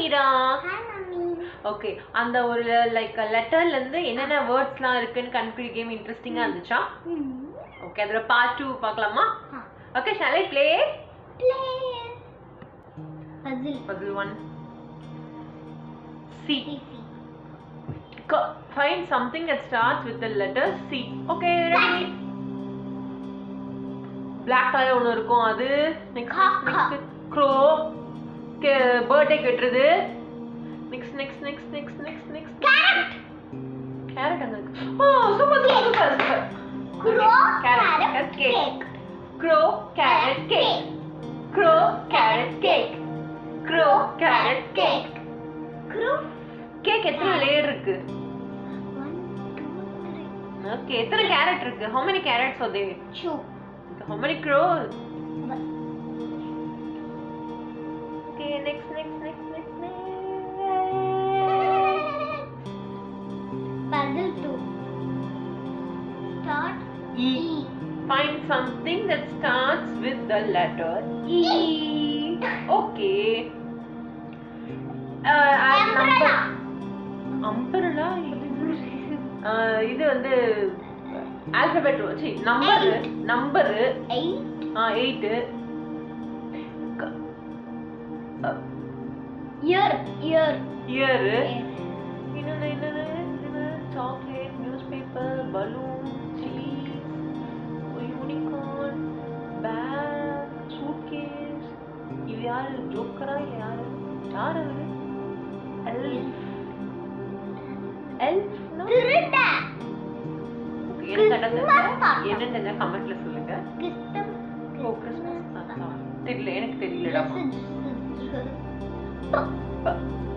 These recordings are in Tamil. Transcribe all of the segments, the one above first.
மீரா. Hi mummy. ஓகே, அந்த ஒரு லைக் லெட்டர்ல இருந்து என்னென்ன வேர்ட்ஸ்லாம் இருக்குன்னு கண்டுபிடி கேம் இன்ட்ரெஸ்டிங்கா இருந்துச்சா? ஓகே, அதோட பார்ட் 2 பார்க்கலாமா? Okay, shall I play? Play. Puzzle 1. C. Find something that starts with the letter C. Okay, ready? Black color ஒன்னு இருக்கும் அது. Next crow. Birthday கெட்டுறது. Next. Carrot. Carrot அங்க இருக்கு. Oh, super. Crow, carrot, cake. Crow, carrot, cake. Crow, carrot, cake. Crow, carrot, cake. Crow. Cake எத்தனை லேயர் இருக்கு? 1, 2, 3. Okay, எத்தனை carrot இருக்கு? How many carrots are there? 2. How many crows? Okay, next. Puzzle 2. Start E. Find something that starts with the letter E. Okay. Umbrella. இது வந்து alphabet வச்சு number 8. Year. இன்னொன்னு chocolate, newspaper, balloon, cheese, unicorn, bag, suitcase. இது யாரு? ஜோக்கரா இல்ல யாரு? elf no? திருடா. என்னன்னு கமெண்ட்ல சொல்லுங்க. எனக்கு தெரியலடா.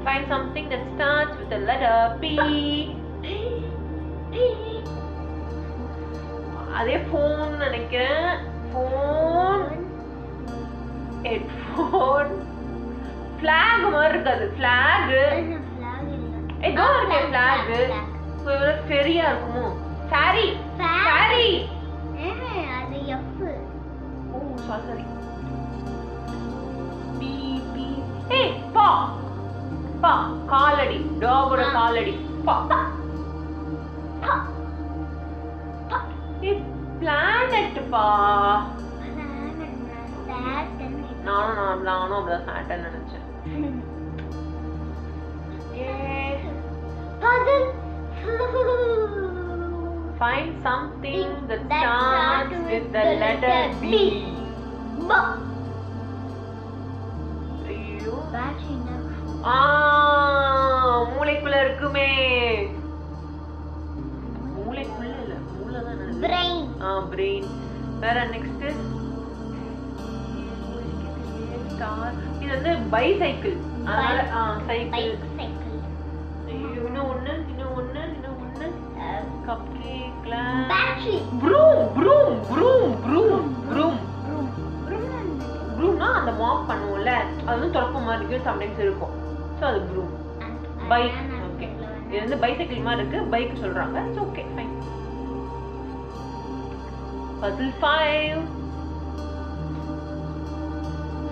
Find something that starts with the letter P. அதே phone நினைக்கிறேன். phone, headphone, flag மாதிரி இருக்காது. flag ஏதோ இருக்கு. flag ஃபெரியா இருக்குமோ? ferry. அது F. ஓ சாரி. பி ஏய் பா காலடி. டாகோட காலடி. பா பிளானட் பா. நானும் அப்படிதான் சாட்டன் நினைச்சேன். Find something that starts with the letter B. ஐயோ, மூளைக்குள்ள இருக்குமே. மூளைக்குள்ள இல்ல, மூளைதான் நினைச்சேன். brain. வேற நெக்ஸ்ட் இது வந்து பைசைக்கிள். அதனால சைக்கிள். இன்னும் ஒண்ணு கப் கேக், ப்ரூம்னா அந்த மாப் பண்ணுவோம்ல, அது வந்து தொடப்ப மாதிரி சம்டைம்ஸ் இருக்கும். ஸோ அது ப்ரூம். பைக். ஓகே, இது வந்து பைசைக்கிள் மாதிரி இருக்கு, பைக் சொல்றாங்க. It's okay, fine. Puzzle 5.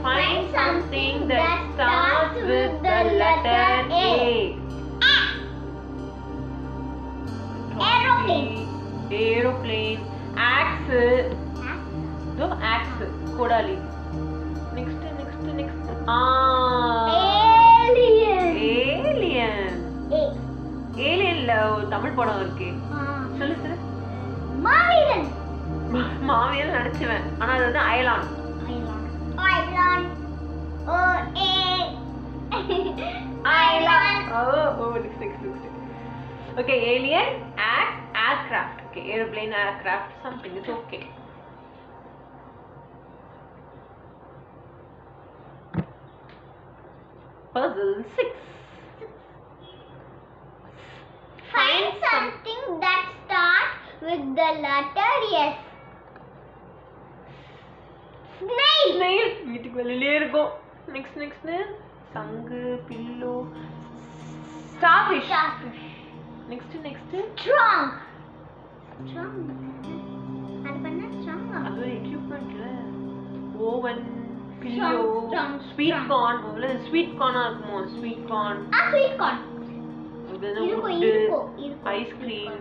Find something that starts with the letter A. Aeroplane. Axe. No, axe. Kodali. Next. Alien Tamil படம் இருக்கு. சொல்லு. மாவீரன் நினைச்சுவேன். ஆனா அது வந்து அயலான். Next. Okay, alien, aircraft. Okay, airplane, aircraft, something is okay. Puzzle 6. Find something that starts with the letter S. Snail. வீட்டுக்கு வெளியிலே இருக்கும். Next. சங்கு, பில்லோ, starfish. Next. Trunk. அது பண்ண trunk. அது equipment. Oven, கிளியோ ஸ்வீட் கார்ன் இல்ல ஸ்வீட் கார்னா இருக்குமோ ஸ்வீட் கார்ன் ஸ்வீட் கார்ன் இருக்கும் ஐஸ்கிரீம்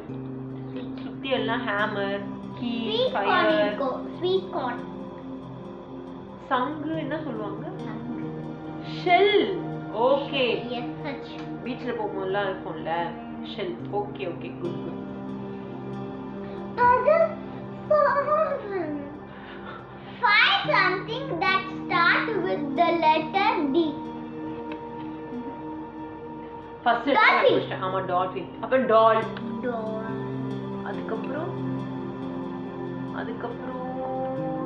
சுத்தி எல்லாம் ஹேமர் கீ ஃபயர் ஸ்வீட் கார்ன் சங்கு என்ன சொல்லுவாங்க ஷெல் ஓகே எஸ் சச் பீச்ல போகும்போதெல்லாம் இருக்கும்ல shell okay okay good good Find something that starts with the letter D. First question. ஆமா டால்ஃபின். அப்புறம் டால். அதுக்கப்புறம்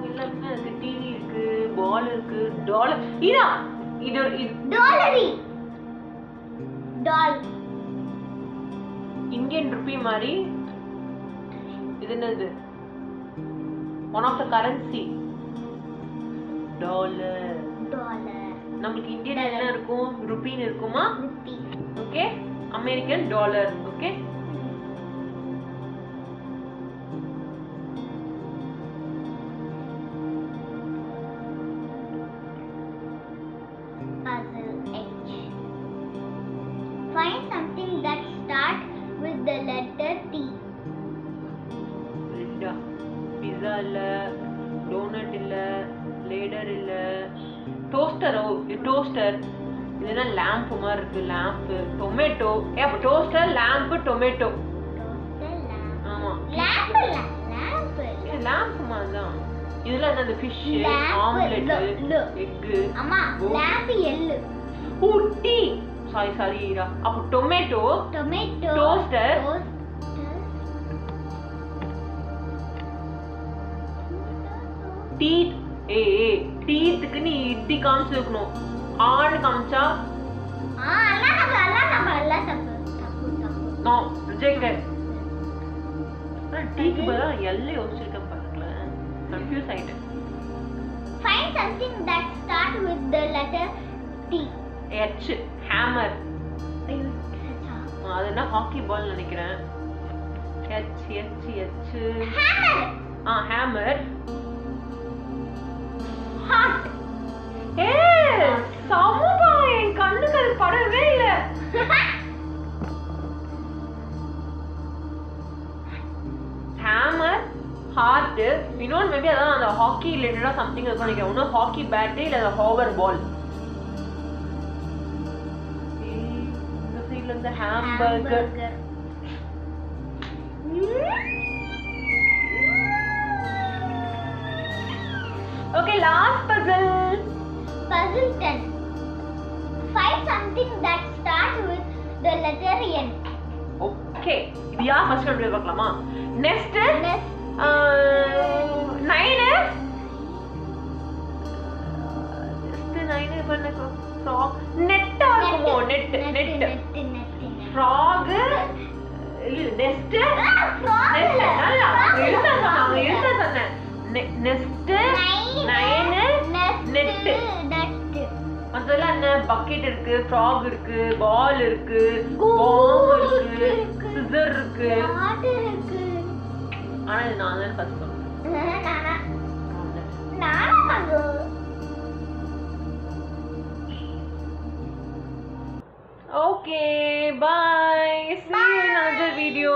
எல்லாமே இருக்கு. டிவி இருக்கு, பால் இருக்கு, டாலர். இது டாலரி. டால். இந்தியன் ரூபி மாதிரி இது என்னது? One of the currency. Dollar. நமக்கு இந்தியன் என்ன இருக்கும்? ரூபின்னு இருக்குமா? Ruby. Okay? American dollar. Okay? Puzzle H. Find something that starts with the letter T. Pizza இல்ல, டோனட் இல்ல, லேடர் இல்ல, டோஸ்டரோ டோஸ்டர் இதுனா லாம்ப் மாதிரி இருக்கு லாம்ப் டொமேட்டோ அப்ப டோஸ்டர் லாம்ப் டொமேட்டோ ஆமா லாம்ப் மாதிரி தான் இதுல அந்த ஃபிஷ் ஆம்லெட் எக் அம்மா லாம்ப் எல்லு ஊட்டி சாரி இரா அப்ப டொமேட்டோ டோஸ்டர் டீத் டீத்துக்கு நீ இட்டி காமிச்சிருக்கணும் ஆடு காமிச்சா நோ ரிஜெக்டட் டீக்கு பதிலா எல்ல யோசிச்சிருக்கேன் பாருங்கள கன்ஃபியூஸ் ஆயிட்டேன் Find something that starts with the letter T. H hammer அது என்ன ஹாக்கி பால் நினைக்கிறேன் H hammer Heart. சமூகா என் கண்ணுக்கு அது படவே இல்ல ஹேமர் ஹார்ட் இன்னொன்று மேபி அதான் அந்த ஹாக்கி ரிலேட்டடா சம்திங் இருக்கும் நினைக்கிறேன் ஒன்னும் ஹாக்கி பேட்டு இல்ல அந்த ஹோவர் பால் இந்த சைடுல இருந்து hamburger Okay, last puzzle. Puzzle 10. Find something that starts with the letter N. Okay. இது யார் ஃபர்ஸ்ட் கண்டுபிடிக்க பார்க்கலாமா? Next 9 பண்ண frog net ஆகுமோ net frog இல்ல nest nest நல்லா எழுத சொன்னேன் நெஸ்ட் 9 நெட் மொத்தத்துல என்ன பக்கெட் இருக்கு ஃப்ராக் இருக்கு பால் இருக்கு பாம் இருக்கு சிசர் இருக்கு ஆனா இது நான் தான் ஃபர்ஸ்ட் சொன்னேன் okay bye see you in another video